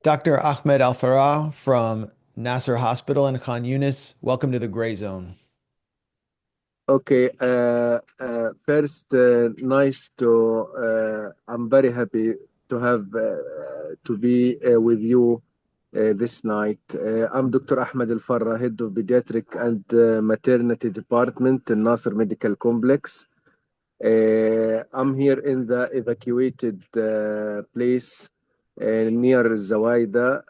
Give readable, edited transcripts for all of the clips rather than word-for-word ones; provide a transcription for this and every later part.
Dr. Ahmed Alfarra from Nasser Hospital in Khan Younis. Welcome to the Grayzone. Okay, first, nice to, I'm very happy to have to be with you this night. I'm Dr. Ahmed Alfarra, head of pediatric and maternity department in Nasser Medical Complex. I'm here in the evacuated place near Zawaida.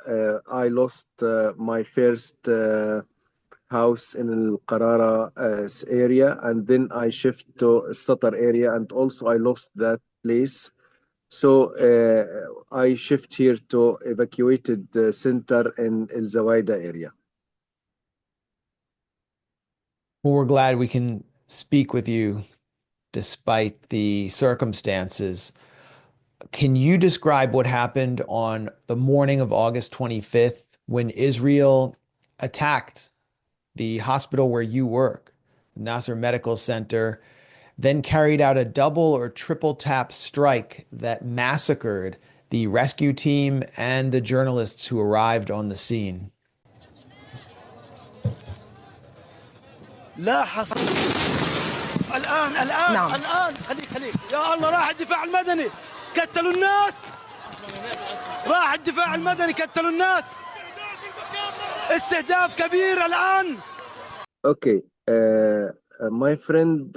I lost my first house in Al Qarara area, and then I shift to Satar area, and also I lost that place. So I shift here to evacuated center in Al Zawaida area. Well, we're glad we can speak with you despite the circumstances. Can you describe what happened on the morning of August 25th when Israel attacked the hospital where you work, the Nasser Medical Center, then carried out a double or triple tap strike that massacred the rescue team and the journalists who arrived on the scene? لا حصل الآن نعم. الآن خليك يا الله راح الدفاع المدني قتلوا الناس راح الدفاع المدني قتلوا الناس استهداف كبير الآن. Okay, my friend,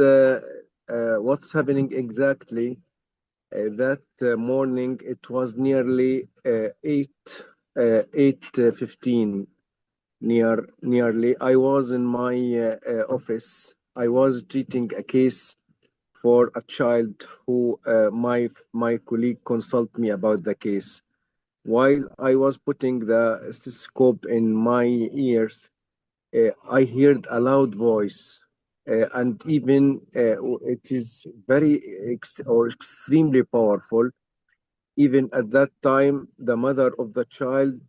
what's happening exactly? That morning, it was nearly 8:15. Nearly, I was in my office. I was treating a case for a child who my colleague consulted me about the case. While I was putting the stethoscope in my ears, I heard a loud voice, and even it is very extremely powerful. Even at that time, the mother of the child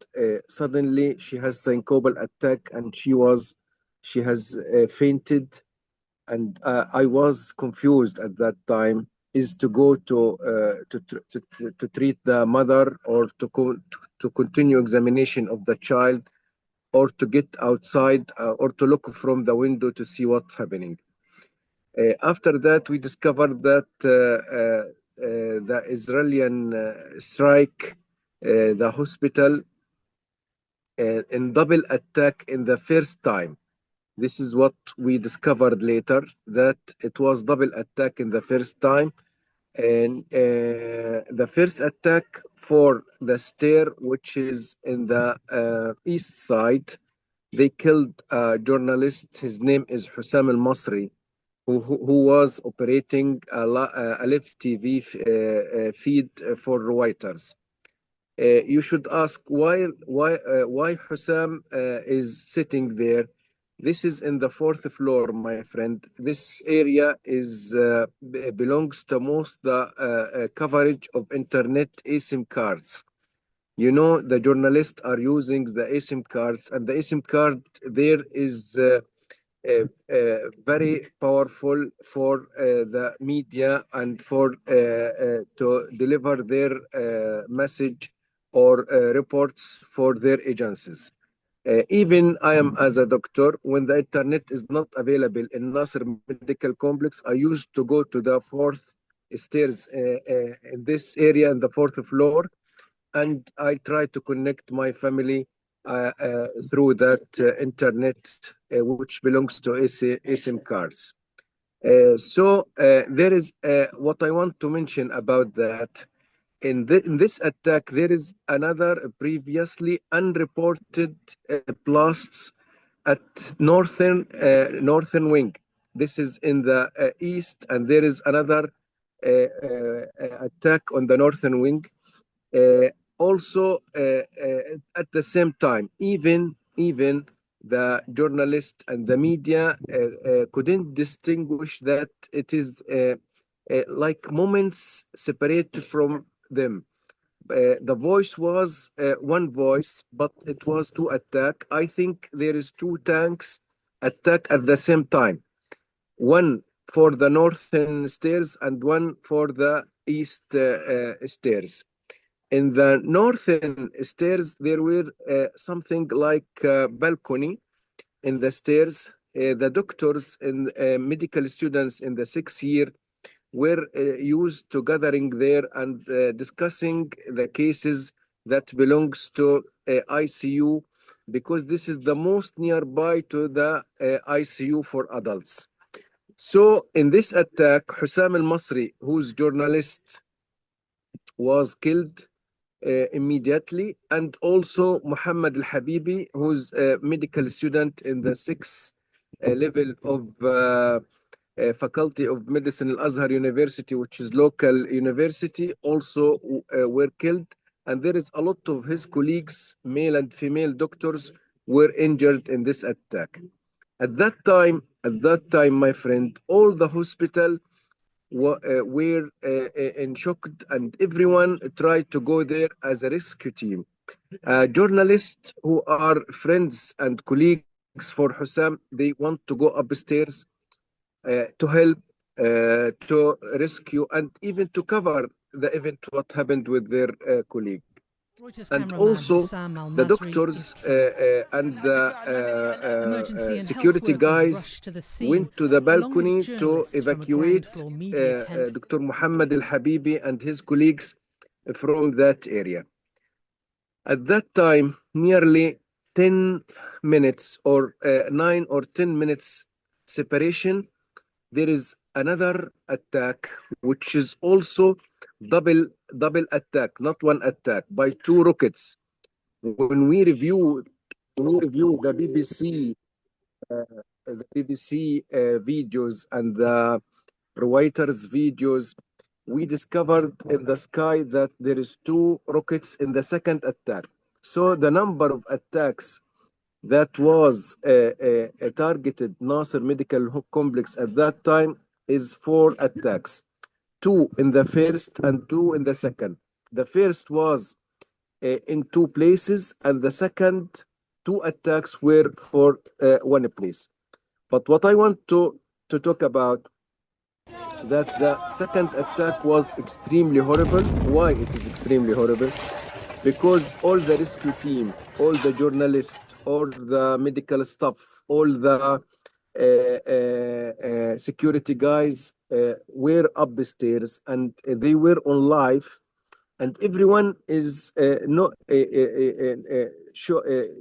suddenly she has syncopal attack, and she has fainted, and I was confused at that time. Is to go to treat the mother, or to continue examination of the child, or to get outside, or to look from the window to see what's happening. After that, we discovered that the Israeli strike the hospital in double attack in the first time. This is what we discovered later, that it was double attack in the first time. And the first attack for the stair, which is in the east side, they killed a journalist. His name is Hussam al-Masri, who was operating a live TV feed for Reuters. You should ask why Hussam is sitting there. This is in the fourth floor, my friend. This area is belongs to most the coverage of internet eSIM cards. You know, the journalists are using the eSIM cards, and the eSIM card there is very powerful for the media, and for to deliver their message or reports for their agencies. Even I am as a doctor, when the internet is not available in Nasser Medical Complex, I used to go to the fourth stairs in this area, in the fourth floor, and I try to connect my family through that internet, which belongs to eSIM cards. There is what I want to mention about that. In this attack, there is another previously unreported blasts at northern wing. This is in the east, and there is another attack on the northern wing. Also, at the same time, even the journalists and the media couldn't distinguish that it is like moments separate from them. The voice was one voice, but it was two attack. I think there is two tanks attack at the same time. One for the northern stairs and one for the east stairs. In the northern stairs, there were something like balcony in the stairs. The doctors and medical students in the 6th year were used to gathering there and discussing the cases that belongs to ICU, because this is the most nearby to the ICU for adults. So in this attack, Hussam al-Masri, who's journalist, was killed immediately, and also Muhammad al-Habibi, who's a medical student in the 6th level of Faculty of Medicine Al-Azhar University, which is local university, also were killed. And there is a lot of his colleagues, male and female doctors, were injured in this attack. At that time, my friend, all the hospital were in shock, and everyone tried to go there as a rescue team. Journalists who are friends and colleagues for Hussam, they want to go upstairs to help, to rescue, and even to cover the event, what happened with their colleague. Reuters And cameraman also Hussam the al-Masri doctors and Emergency the and health security workers guys rushed to the scene, went to the along with balcony to journalists from a ground evacuate floor media tent. Dr. Muhammad al-Habibi and his colleagues from that area. At that time, nearly 10 minutes or 9 or 10 minutes separation, there is another attack, which is also double attack, not one attack, by 2 rockets. When we review the BBC videos and the Reuters videos, we discovered in the sky that there is 2 rockets in the second attack. So the number of attacks that was targeted Nasser Medical Complex at that time is 4 attacks, 2 in the first and 2 in the second. The first was in 2 places, and the second 2 attacks were for 1 place. But what I want to talk about, that the second attack was extremely horrible. Why it is extremely horrible? Because all the rescue team, all the journalists, all the medical staff, all the security guys were upstairs, and they were on live, and everyone is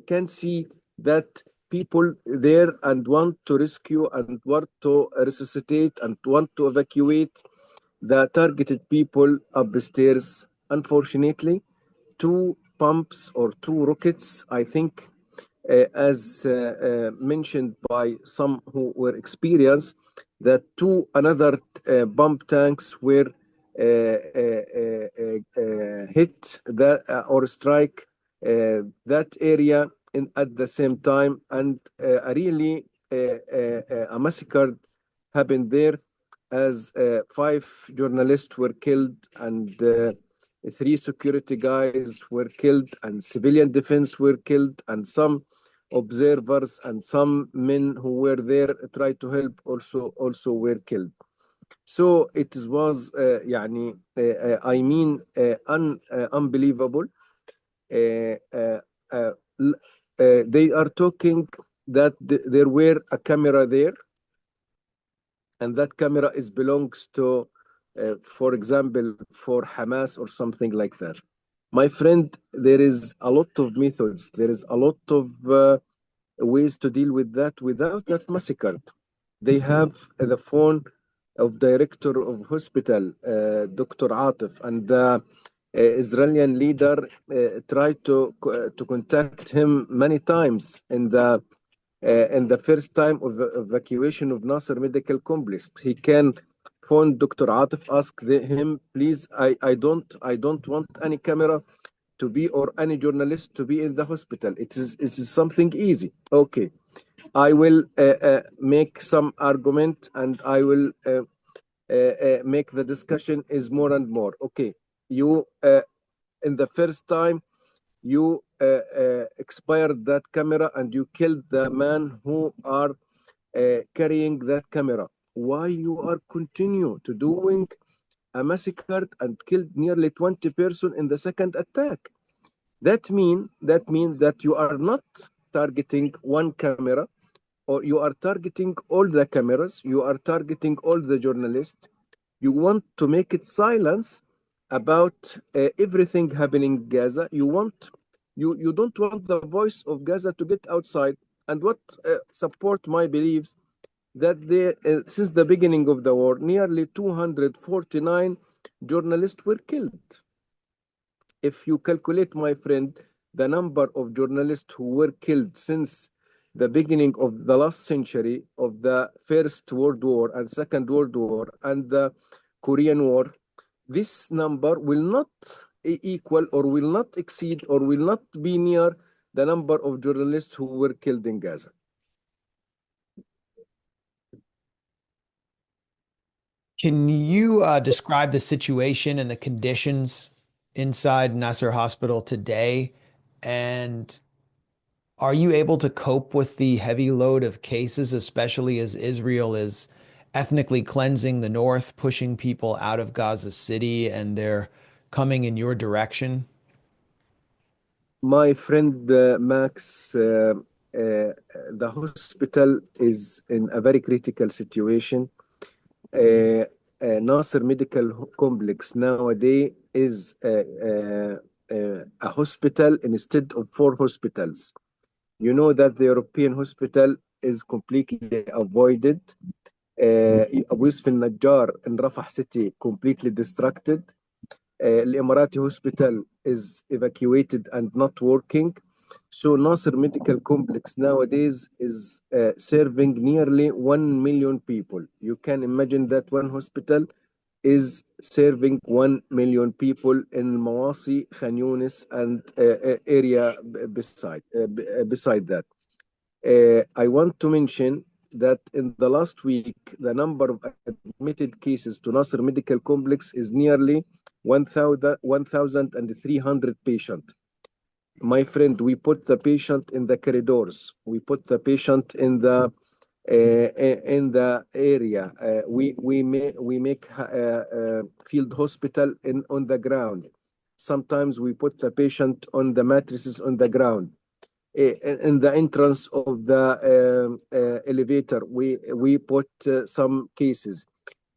can see that people there and want to rescue and want to resuscitate and want to evacuate the targeted people upstairs. Unfortunately, 2 pumps or 2 rockets, I think, as mentioned by some who were experienced, that 2 another pump tanks were hit that or strike that area at the same time, and really a massacre happened there, as 5 journalists were killed, and 3 security guys were killed, and civilian defense were killed, and some observers and some men who were there tried to help also were killed. So it was I mean unbelievable. They are talking that there were a camera there, and that camera belongs to for example, for Hamas or something like that. My friend, there is a lot of methods, there is a lot of ways to deal with that without that massacre. They have the phone of director of hospital, Dr. Atif, and the Israeli leader tried to contact him many times in the first time of the evacuation of Nasser Medical Complex. He can phone Dr. Atif, ask him, please, I don't want any camera to be, or any journalist to be in the hospital. It is something easy. Okay, I will make some argument, and I will make the discussion is more and more. Okay, you in the first time you expired that camera and you killed the man who are carrying that camera. Why you are continue to doing massacred and killed nearly 20 persons in the second attack. That means that you are not targeting one camera, or you are targeting all the cameras, you are targeting all the journalists. You want to make it silence about everything happening in Gaza. You don't want the voice of Gaza to get outside. And what support my beliefs that since the beginning of the war, nearly 249 journalists were killed. If you calculate, my friend, the number of journalists who were killed since the beginning of the last century of the First World War and Second World War and the Korean War, this number will not equal or will not exceed or will not be near the number of journalists who were killed in Gaza. Can you describe the situation and the conditions inside Nasser Hospital today? And are you able to cope with the heavy load of cases, especially as Israel is ethnically cleansing the north, pushing people out of Gaza City, and they're coming in your direction? My friend Max, the hospital is in a very critical situation. Nasser Medical Complex nowadays is a hospital instead of 4 hospitals. You know that the European hospital is completely avoided. ويوسف النجار in Rafah city completely distracted. The Emirati hospital is evacuated and not working. So Nasser Medical Complex nowadays is serving nearly 1 million people. You can imagine that one hospital is serving 1 million people in Mawasi, Khan Younis, and area beside that. I want to mention that in the last week, the number of admitted cases to Nasser Medical Complex is nearly 1,300 patients. My friend, we put the patient in the corridors. We put the patient in the area. We make field hospital on the ground. Sometimes we put the patient on the mattresses on the ground. In the entrance of the elevator, we put some cases.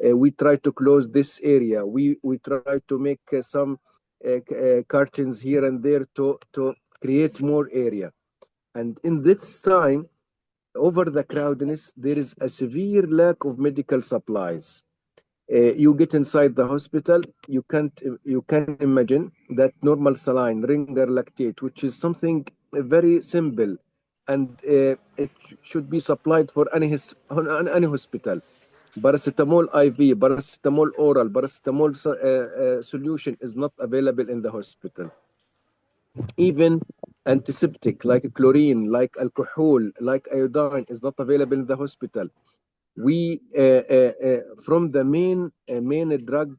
We try to close this area. We try to make some curtains here and there to create more area. And in this time, over the crowdedness, there is a severe lack of medical supplies. You get inside the hospital, you can imagine that normal saline, ringer lactate, which is something very simple, and it should be supplied for any hospital. Paracetamol IV, paracetamol oral, paracetamol solution is not available in the hospital. Even antiseptic like chlorine, like alcohol, like iodine is not available in the hospital. We from the main drug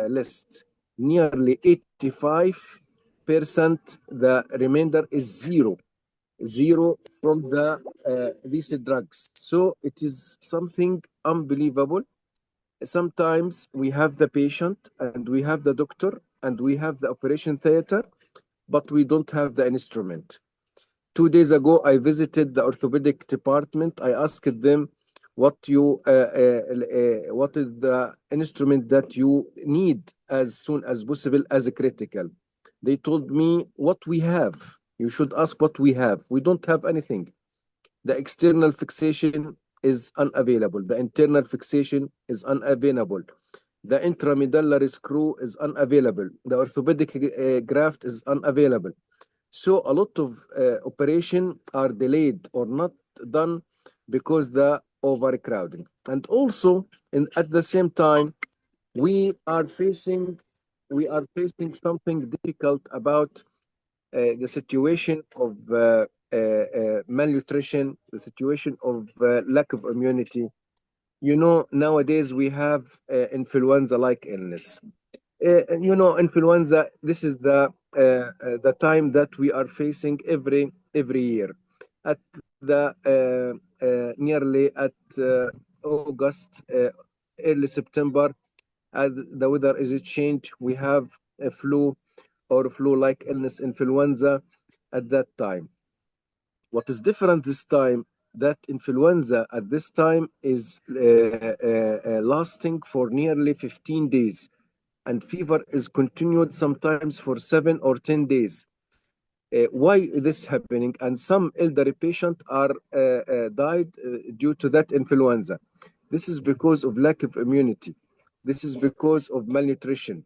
list, nearly 85%, the remainder is zero from the these drugs. So it is something unbelievable. Sometimes we have the patient and we have the doctor and we have the operation theater, but we don't have the instrument. 2 days ago, I visited the orthopedic department. I asked them what is the instrument that you need as soon as possible as critical. They told me what we have. You should ask what we have. We don't have anything. The external fixation is unavailable. The internal fixation is unavailable. The intramedullary screw is unavailable. The orthopedic graft is unavailable. So a lot of operation are delayed or not done because the overcrowding. And also, at the same time, we are facing something difficult about the situation of malnutrition, the situation of lack of immunity. You know, nowadays we have influenza-like illness. Influenza, this is the time that we are facing every year. At the nearly at August, early September, as the weather is changed, we have a flu or flu-like illness, influenza at that time. What is different this time, that influenza at this time is lasting for nearly 15 days, and fever is continued sometimes for 7 or 10 days. Why this happening? And some elderly patients are died due to that influenza. This is because of lack of immunity. This is because of malnutrition.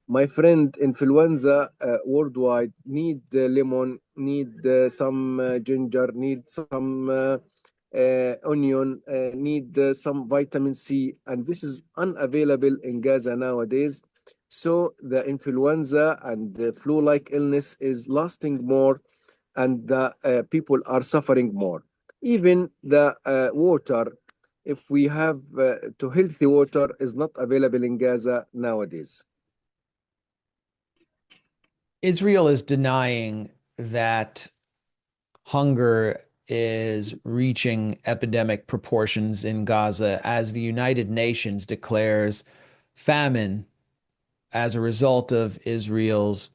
My friend, influenza worldwide need lemon, need some ginger, need some onion, need some vitamin C, and this is unavailable in Gaza nowadays. So the influenza and the flu-like illness is lasting more, and the people are suffering more. Even the water, if we have to healthy water, is not available in Gaza nowadays. Israel is denying that hunger is reaching epidemic proportions in Gaza as the United Nations declares famine as a result of Israel's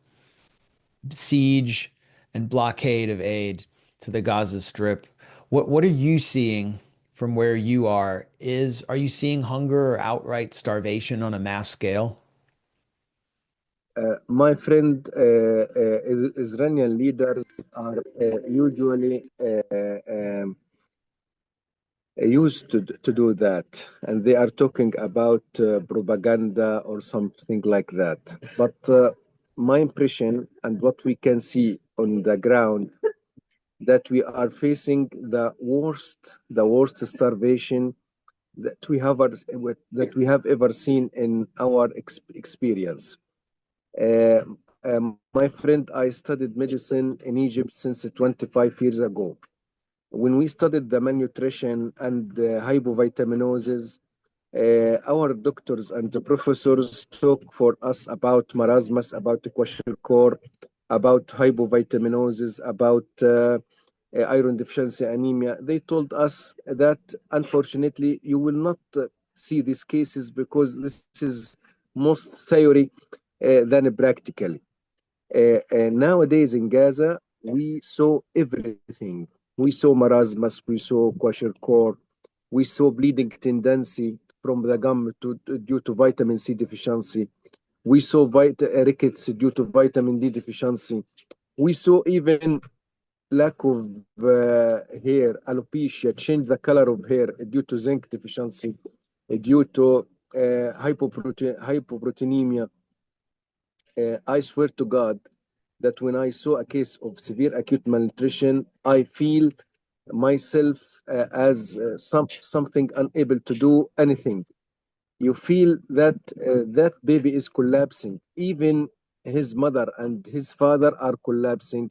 siege and blockade of aid to the Gaza Strip. What are you seeing from where you are? Are you seeing hunger or outright starvation on a mass scale? My friend, Israeli leaders are usually used to do that, and they are talking about propaganda or something like that. But my impression and what we can see on the ground, that we are facing the worst starvation that we have ever seen in our experience. Uh, my friend, I studied medicine in Egypt since 25 years ago. When we studied the malnutrition and the hypovitaminosis, our doctors and the professors talk for us about marasmus, about the kwashiorkor, about hypovitaminosis, about iron deficiency anemia. They told us that unfortunately you will not see these cases because this is most theory than practically. Nowadays in Gaza, we saw everything. We saw marasmus, we saw kwashiorkor, we saw bleeding tendency from the gum due to vitamin C deficiency. We saw rickets due to vitamin D deficiency. We saw even lack of hair, alopecia, change the color of hair due to zinc deficiency, due to hypoproteinemia. I swear to God that when I saw a case of severe acute malnutrition, I feel myself as something unable to do anything. You feel that that baby is collapsing. Even his mother and his father are collapsing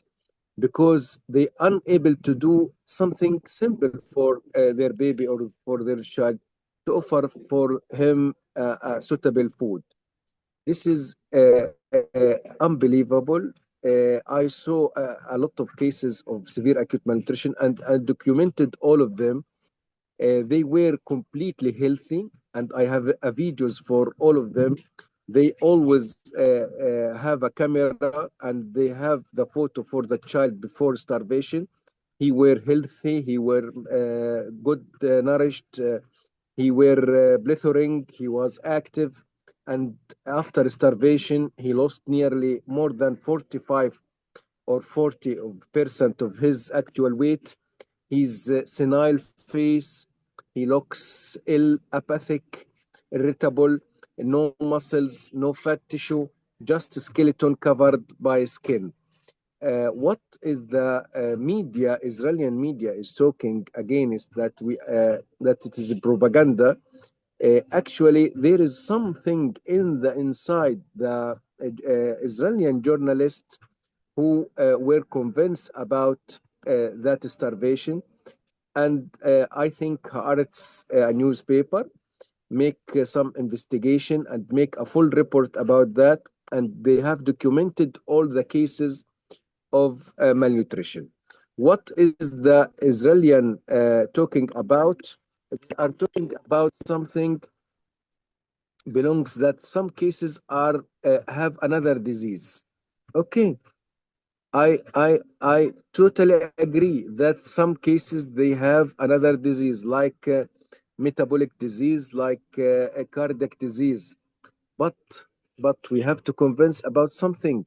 because they unable to do something simple for their baby or for their child, to offer for him suitable food. This is unbelievable. I saw a lot of cases of severe acute malnutrition, and I documented all of them. They were completely healthy, and I have videos for all of them. They always have a camera, and they have the photo for the child before starvation. He were healthy, he were good nourished, he were blithering, he was active, and after starvation, he lost nearly more than 45 or 40% of his actual weight. His senile face, he looks ill, apathic, irritable, no muscles, no fat tissue, just a skeleton covered by skin. What is the media, Israeli media, is talking against that that it is propaganda. Actually, there is something in the inside the Israeli journalists who were convinced about that starvation. And I think Haaretz, a newspaper, make some investigation and make a full report about that. And they have documented all the cases of malnutrition. What is the Israeli talking about? They are talking about something belongs that some cases are have another disease. Okay, I totally agree that some cases they have another disease like metabolic disease, like a cardiac disease. But but we have to convince about something.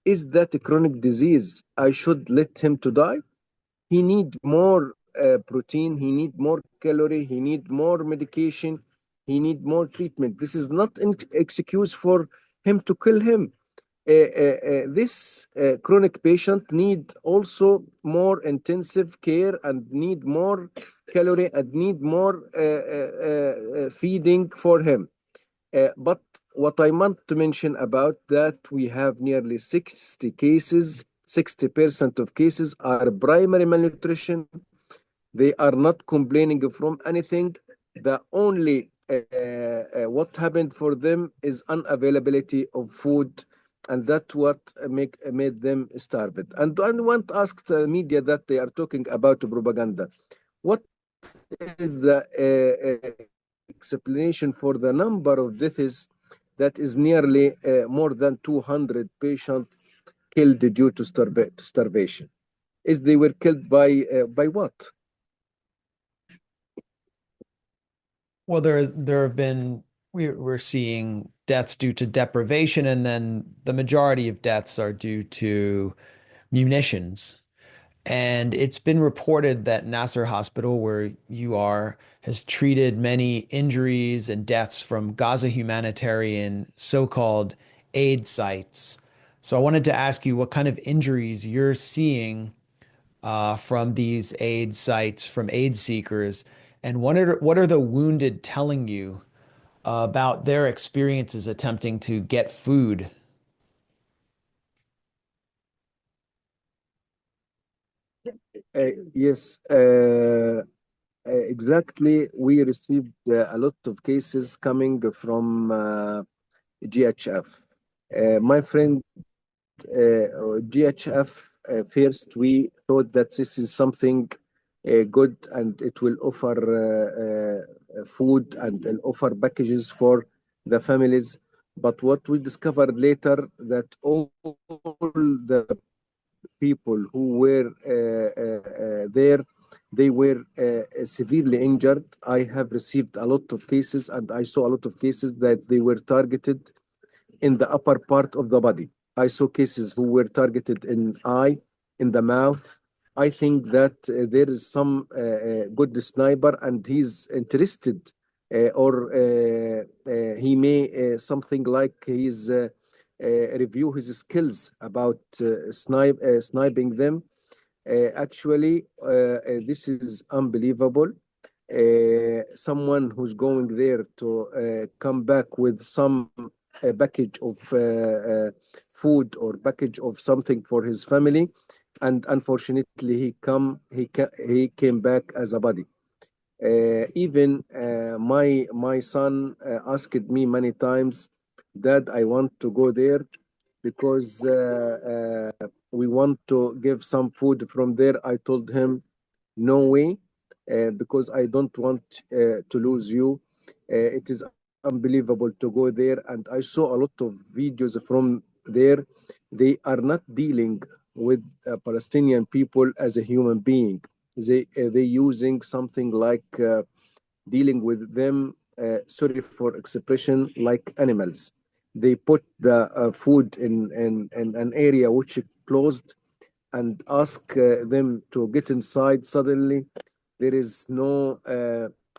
Is that a chronic disease? I should let him to die? He need more protein, he need more calorie, he need more medication, he need more treatment. This is not an excuse for him to kill him. This chronic patient need also more intensive care and need more calorie and need more feeding for him. But what I want to mention about that we have nearly 60 cases, 60% of cases are primary malnutrition. They are not complaining from anything. The only what happened for them is unavailability of food, and that's what made them starved. And want to ask the media that they are talking about propaganda. What is the explanation for the number of deaths that is nearly more than 200 patients killed due to starvation? Is they were killed by what? Well, there have been we're seeing deaths due to deprivation, and then the majority of deaths are due to munitions. And it's been reported that Nasser Hospital, where you are, has treated many injuries and deaths from Gaza Humanitarian so-called aid sites. So I wanted to ask you what kind of injuries you're seeing from these aid sites, from aid seekers, and what are the wounded telling you about their experiences attempting to get food? Yes, exactly. We received a lot of cases coming from GHF. My friend, GHF, first we thought that this is something good and it will offer food and will offer packages for the families. But what we discovered later that all the people who were there, they were severely injured. I have received a lot of cases and I saw a lot of cases that they were targeted in the upper part of the body. I saw cases who were targeted in eye, in the mouth. I think that there is some good sniper and he's interested or he may something like he's review his skills about sniping them. Actually, this is unbelievable. Someone who's going there to come back with some package of food or package of something for his family, and unfortunately he came back as a body. Even my son asked me many times, Dad, I want to go there because we want to give some food from there. I told him, no way, because I don't want to lose you. It is unbelievable to go there. And I saw a lot of videos from there. They are not dealing with Palestinian people as a human being. They using something like dealing with them, sorry for expression, like animals. They put the food in an area which is closed and ask them to get inside. Suddenly there is no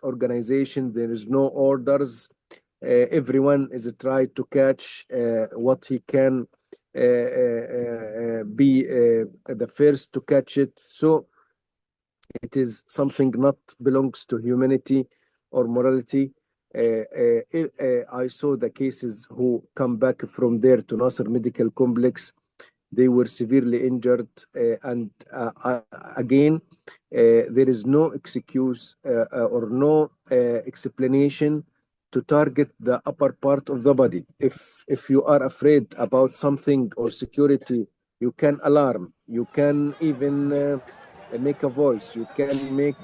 organization, there is no orders. Everyone is trying to catch what he can be the first to catch it. So it is something not belongs to humanity or morality. I saw the cases who come back from there to Nasser Medical Complex. They were severely injured, and again, there is no excuse or no explanation to target the upper part of the body. If you are afraid about something or security, you can alarm. You can even make a voice. You can make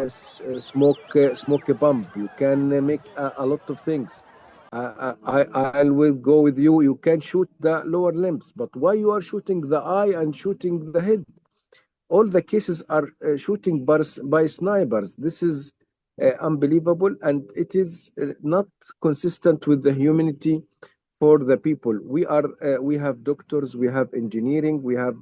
smoke a bomb. You can make a lot of things. I will go with you. You can shoot the lower limbs, but why you are shooting the eye and shooting the head? All the cases are shooting by snipers. This is unbelievable, and it is not consistent with the humanity for the people. We have doctors, we have engineering, we have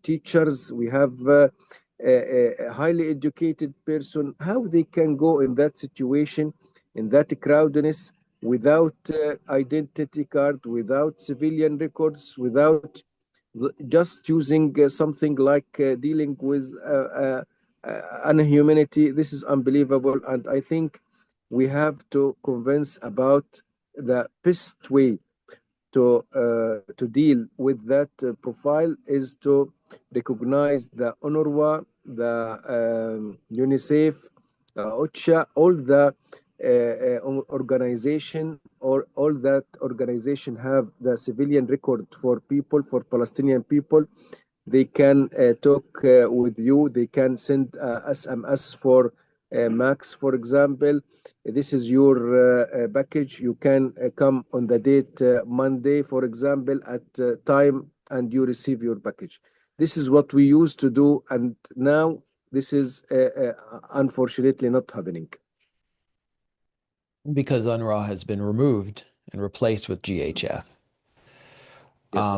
teachers, we have a highly educated person. How they can go in that situation, in that crowdedness, without identity card, without civilian records, without just using something like dealing with inhumanity. This is unbelievable, and I think we have to convince about the best way to deal with that profile is to recognize the UNRWA, the UNICEF, OCHA, all the organization, or all that organization have the civilian record for people, for Palestinian people. They can talk with you. They can send SMS for Max, for example. This is your package. You can come on the date Monday, for example, at time, and you receive your package. This is what we used to do, and now this is unfortunately not happening. Because UNRWA has been removed and replaced with GHF. Yes.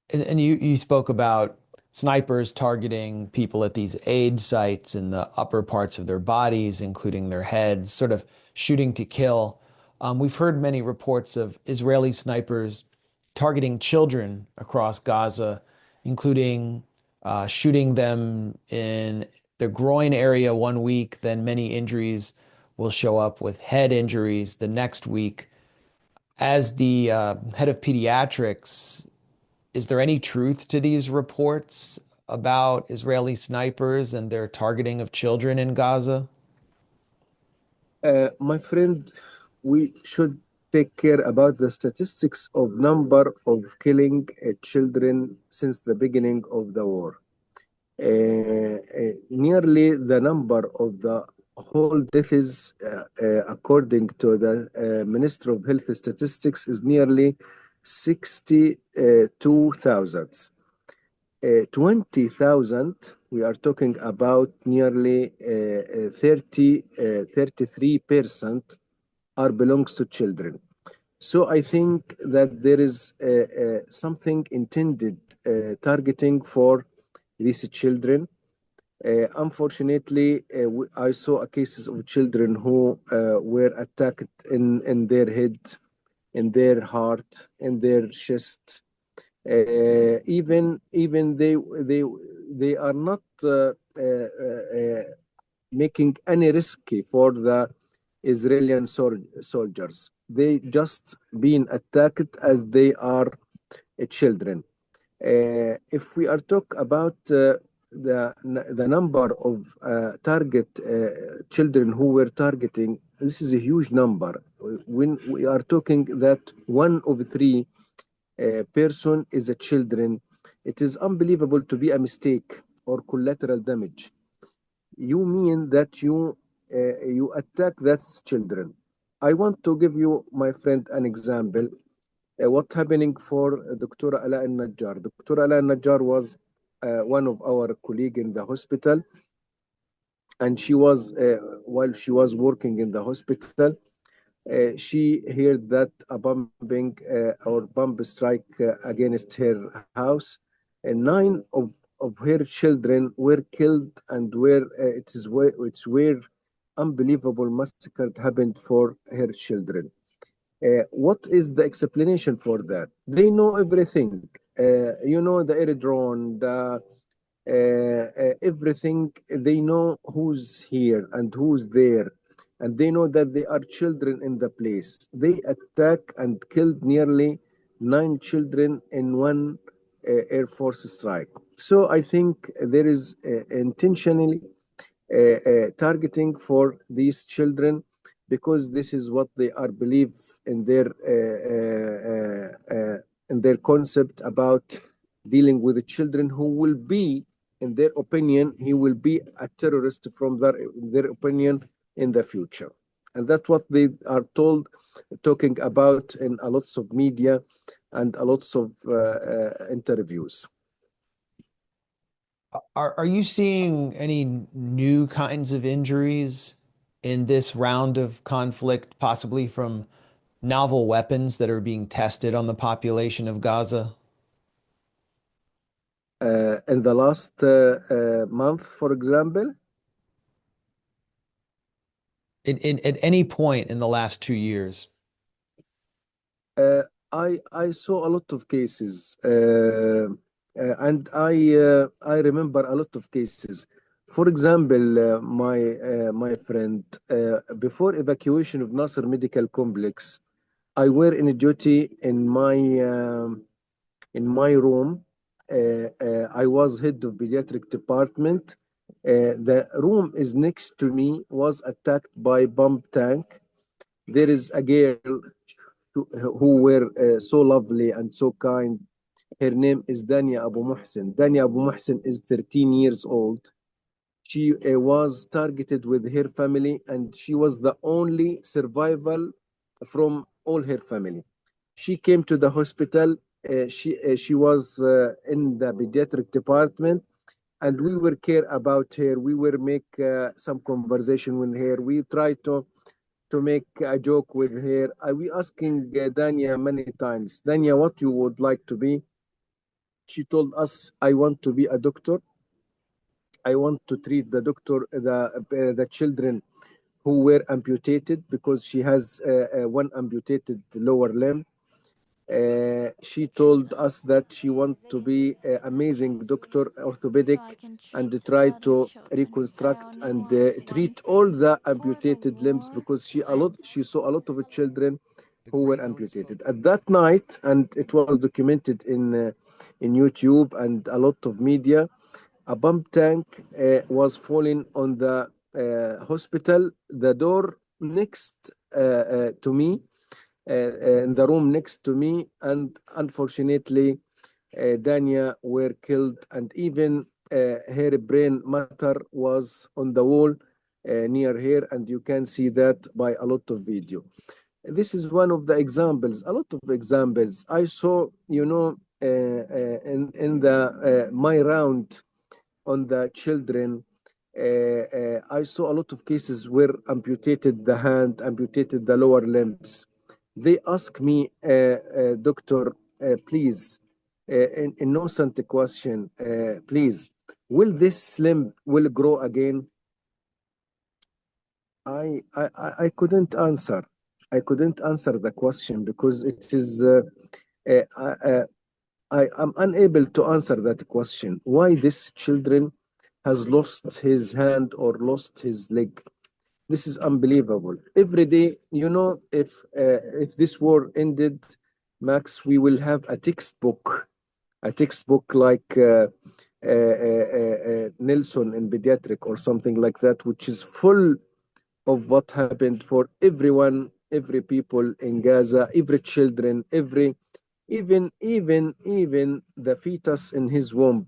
And you spoke about snipers targeting people at these aid sites in the upper parts of their bodies, including their heads, sort of shooting to kill. We've heard many reports of Israeli snipers targeting children across Gaza, including shooting them in the groin area one week, then many injuries will show up with head injuries the next week. As the head of pediatrics, is there any truth to these reports about Israeli snipers and their targeting of children in Gaza? My friend, we should take care about the statistics of number of killing children since the beginning of the war. Nearly the number of the whole deaths, according to the Minister of Health Statistics, is nearly 62,000. 20,000, we are talking about nearly 33% are belongs to children. So I think that there is something intended targeting for these children. Unfortunately, I saw cases of children who were attacked in their head, in their heart, in their chest. Even they are not making any risky for the Israeli soldiers. They just being attacked as they are children. If we are talk about the number of target children who were targeting, this is a huge number. When we are talking that 1 of 3 person is a children, it is unbelievable to be a mistake or collateral damage. You mean that you attack that children. I want to give you, my friend, an example. What happening for Dr. Ala al-Najjar. Dr. Ala al-Najjar was one of our colleague in the hospital, and she was while she was working in the hospital, she heard that a bombing or bomb strike against her house, and 9 of her children were killed, and it's where unbelievable massacre happened for her children. What is the explanation for that? They know everything. The air drone, the everything. They know who's here and who's there, and they know that there are children in the place. They attack and killed nearly 9 children in one Air Force strike. So I think there is intentionally targeting for these children, because this is what they are believe in their concept about dealing with the children who will be, in their opinion, he will be a terrorist from their opinion in the future. And that's what they are talking about in a lots of media and a lots of interviews. Are you seeing any new kinds of injuries in this round of conflict, possibly from novel weapons that are being tested on the population of Gaza? In the last month, for example, At any point in the last 2 years? uh, I saw a lot of cases, and I remember a lot of cases. For example, my friend, before evacuation of Nasser Medical Complex, I were in a duty in my room. I was head of pediatric department. The room is next to me was attacked by bomb tank. There is a girl who were so lovely and so kind. Her name is Dania Abu Muhsin. Dania Abu Muhsin is 13 years old. She was targeted with her family, and she was the only survival from all her family. She came to the hospital. She was in the pediatric department, and we were care about her. We were make some conversation with her. We try to make a joke with her. We asking Dania many times, Dania, what you would like to be? She told us, I want to be a doctor. I want to treat the children who were amputated because she has one amputated lower limb. She told us that she want to be an amazing doctor, orthopedic, and try to reconstruct and treat all the amputated limbs because she saw a lot of children who were amputated at that night, and it was documented in YouTube and a lot of media. A bomb tank was falling on the hospital. The door next to me, in the room next to me, and unfortunately, Dania were killed, and even her brain matter was on the wall near her, and you can see that by a lot of video. This is one of the examples, a lot of examples. I saw, in the my round on the children, I saw a lot of cases where amputated the hand, amputated the lower limbs. They ask me, doctor, please, an innocent question, please, will this limb will grow again? I couldn't answer. I couldn't answer the question because it is. Uh, uh, I am unable to answer that question. Why this children has lost his hand or lost his leg? This is unbelievable. Every day, if this war ended, Max, we will have a textbook like Nelson in pediatric or something like that, which is full of what happened for everyone, every people in Gaza, every children, every even the fetus in his womb,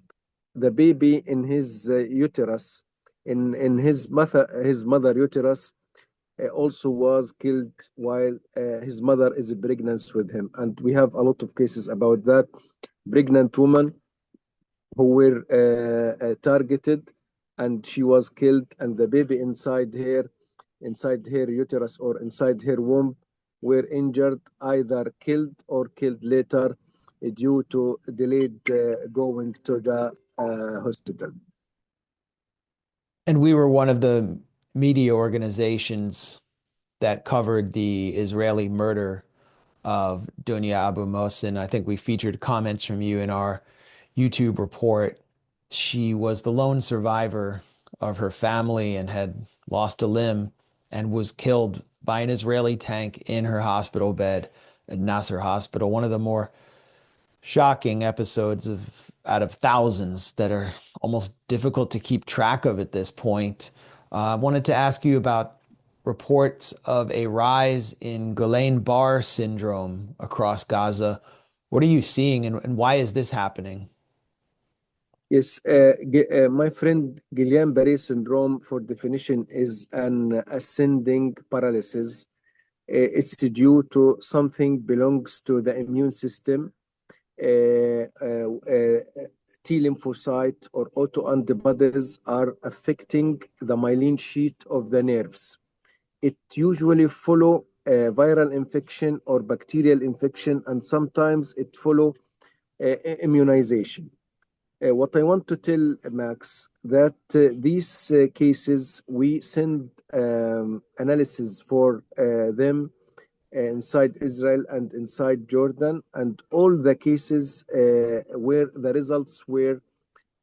the baby in his uterus, in his mother uterus, also was killed while his mother is pregnant with him. And we have a lot of cases about that. Pregnant woman who were targeted, and she was killed, and the baby inside her uterus or inside her womb were injured, either killed or killed later due to delayed going to the hospital. And we were one of the media organizations that covered the Israeli murder of Dunya Abu Mohsen. I think we featured comments from you in our YouTube report. She was the lone survivor of her family and had lost a limb and was killed by an Israeli tank in her hospital bed at Nasser Hospital. One of the more shocking episodes of out of thousands that are almost difficult to keep track of at this point. I wanted to ask you about reports of a rise in Guillain-Barre syndrome across Gaza. What are you seeing, and why is this happening? Yes, my friend Guillain-Barré syndrome, for definition, is an ascending paralysis. It's due to something belongs to the immune system, T lymphocyte or autoantibodies are affecting the myelin sheet of the nerves. It usually follow viral infection or bacterial infection, and sometimes it follow immunization. What I want to tell Max that these cases we send analysis for them inside Israel and inside Jordan, and all the cases where the results were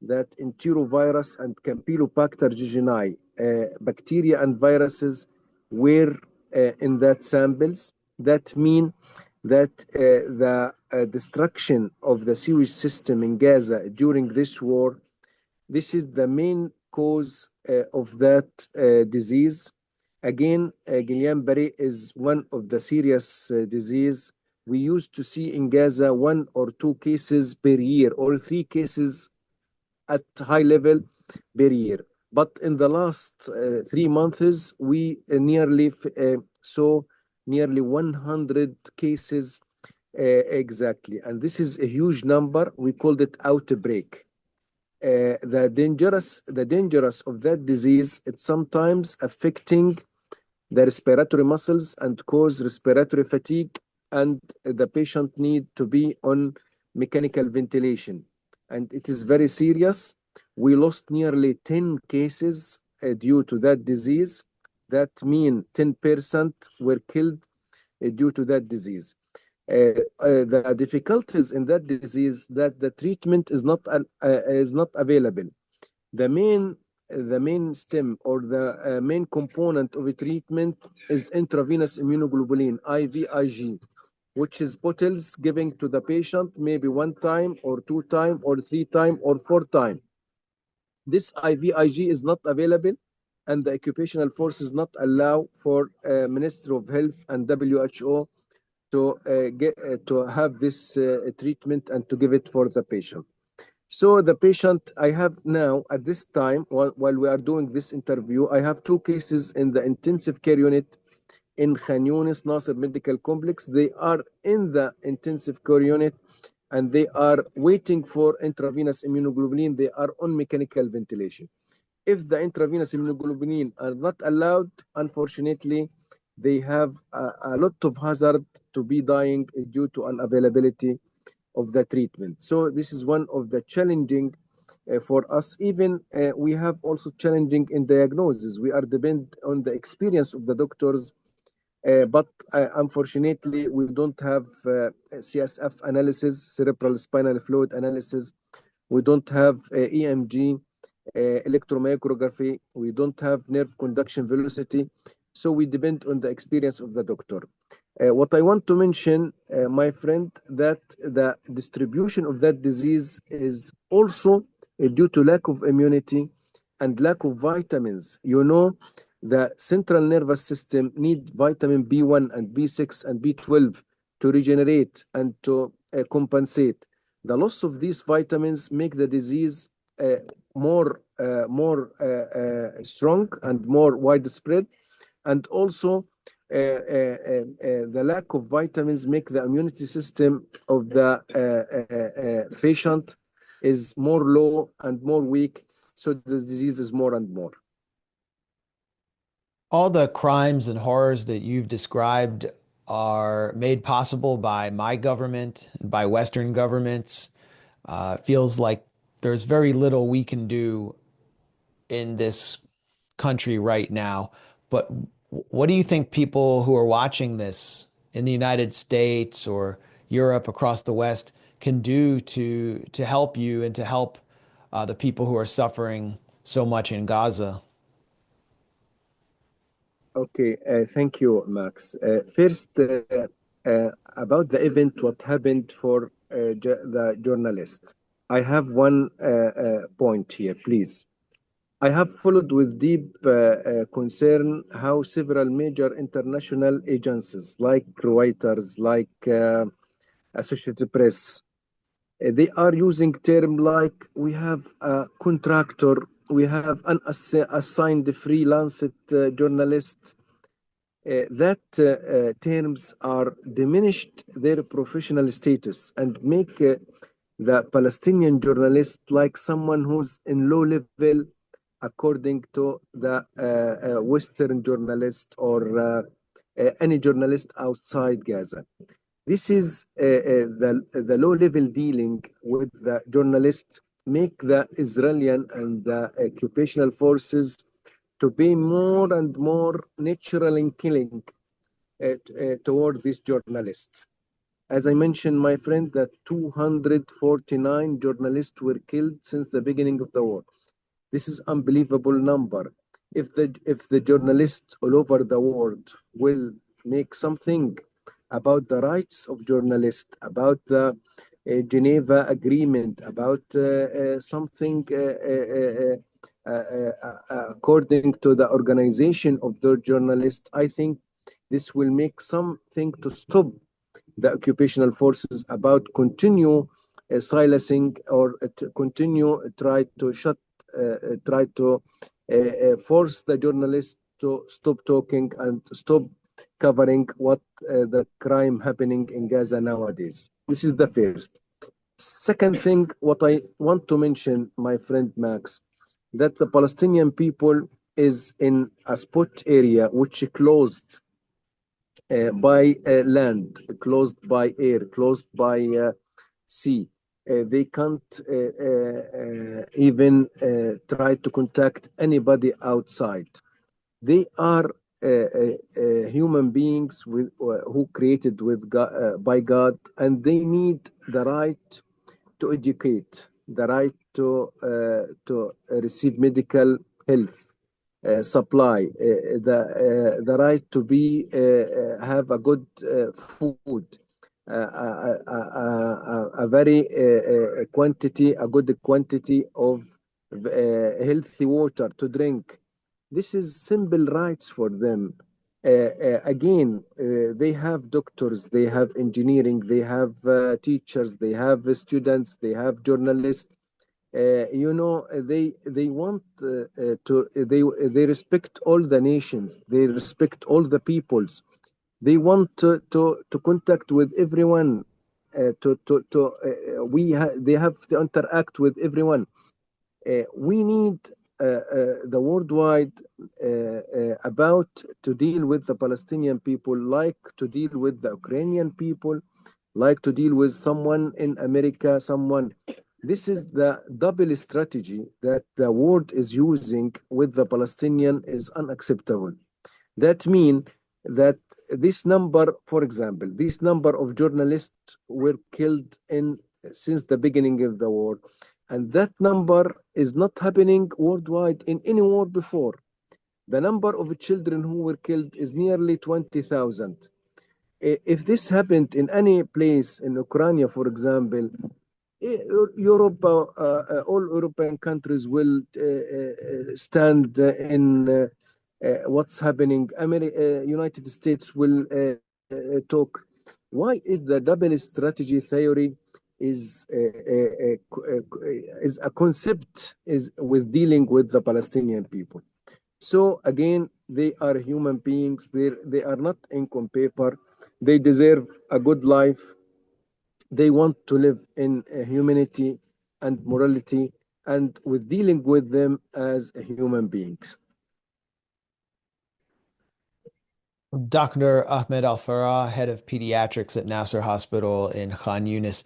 that enterovirus and Campylobacter jejuni bacteria and viruses were in that samples. That mean that the destruction of the sewage system in Gaza during this war, this is the main cause of that disease. Again, Guillain-Barré is one of the serious disease. We used to see in Gaza 1 or 2 cases per year, or 3 cases at high level per year. But in the last 3 months, we nearly saw nearly 100 cases exactly. And this is a huge number. We called it outbreak. The dangerous of that disease, it's sometimes affecting the respiratory muscles and cause respiratory fatigue, and the patient need to be on mechanical ventilation, and it is very serious. We lost nearly 10 cases due to that disease. That means 10% were killed due to that disease. The difficulties in that disease that the treatment is not available. The main stem or the main component of a treatment is intravenous immunoglobulin, IVIG, which is bottles given to the patient maybe 1 time or 2 time or 3 time or 4 time. This IVIG is not available, and the occupational forces not allow for Ministry of Health and WHO to have this treatment and to give it for the patient. So the patient I have now at this time, while we are doing this interview, I have 2 cases in the intensive care unit in Khan Younis Nasser Medical Complex. They are in the intensive care unit and they are waiting for intravenous immunoglobulin. They are on mechanical ventilation. If the intravenous immunoglobulin are not allowed, unfortunately, they have a lot of hazard to be dying due to unavailability of the treatment. So this is one of the challenging for us. Even we have also challenging in diagnosis. We are depend on the experience of the doctors, but unfortunately we don't have CSF analysis, cerebral spinal fluid analysis. We don't have EMG, electromyography. We don't have nerve conduction velocity. So we depend on the experience of the doctor. What I want to mention, my friend, that the distribution of that disease is also due to lack of immunity and lack of vitamins. You know, the central nervous system need vitamin B1 and B6 and B12 to regenerate and to compensate. The loss of these vitamins make the disease more strong and more widespread, and also the lack of vitamins make the immunity system of the patient is more low and more weak, so the disease is more and more. All the crimes and horrors that you've described are made possible by my government and by Western governments. Feels like there's very little we can do in this country right now. But what do you think people who are watching this in the United States or Europe, across the West, can do to help you and to help the people who are suffering so much in Gaza? Okay, thank you, Max. First, about the event, what happened for the journalist. I have one point here, please. I have followed with deep concern how several major international agencies like Reuters, like Associated Press, They are using term like we have a contractor, we have an assigned freelance journalist. That terms are diminished their professional status and make the Palestinian journalist like someone who's in low level according to the Western journalist or any journalist outside Gaza. This is the low level dealing with the journalist make the Israeli and the occupational forces to be more and more natural in killing toward these journalists. As I mentioned, my friend, that 249 journalists were killed since the beginning of the war. This is unbelievable number. If the journalists all over the world will make something about the rights of journalists, about the Geneva Agreement, about something according to the organization of the journalists, I think this will make something to stop the occupational forces about continue silencing or continue try to force the journalists to stop talking and stop covering what the crime happening in Gaza nowadays. This is the first. Second thing, what I want to mention, my friend Max, that the Palestinian people is in a spot area which closed by land, closed by air, closed by sea. They can't even try to contact anybody outside. They are human beings who created by God, and they need the right to educate, the right to receive medical health supply, the right to be have a good food, a very a good quantity of healthy water to drink. This is simple rights for them. Again, they have doctors, they have engineering, they have teachers, they have students, they have journalists. They want they respect all the nations, they respect all the peoples. They want to contact with everyone. They have to interact with everyone. We need the worldwide about to deal with the Palestinian people, like to deal with the Ukrainian people, like to deal with someone in America, someone. This is the double strategy that the world is using with the Palestinian is unacceptable. That means that this number, for example, this number of journalists were killed in since the beginning of the war, and that number is not happening worldwide in any war before. The number of children who were killed is nearly 20,000. If this happened in any place in Ukraine, for example, Europe, all European countries will stand in what's happening. United States will talk. Why is the double strategy theory is a concept is with dealing with the Palestinian people? So again, they are human beings. They are not ink on paper. They deserve a good life. They want to live in humanity and morality, and with dealing with them as human beings. Dr. Ahmed Alfarra, head of pediatrics at Nasser Hospital in Khan Younis.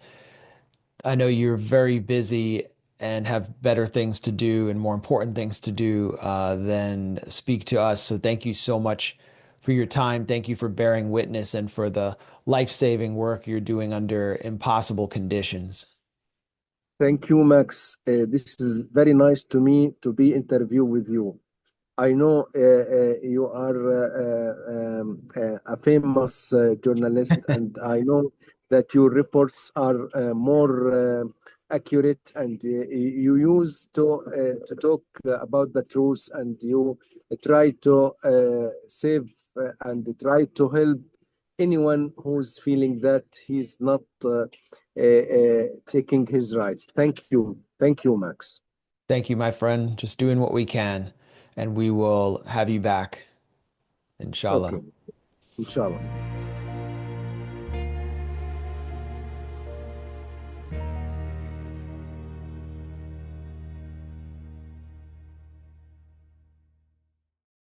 I know you're very busy and have better things to do and more important things to do than speak to us. So thank you so much for your time. Thank you for bearing witness and for the life-saving work you're doing under impossible conditions. Thank you, Max. This is very nice to me to be interviewed with you. I know you are a famous journalist, and I know that your reports are more accurate, and you use to talk about the truth, and you try to save and try to help anyone who's feeling that he's not taking his rights. Thank you, Max. Thank you, my friend. Just doing what we can, and we will have you back, inshallah. Okay, inshallah.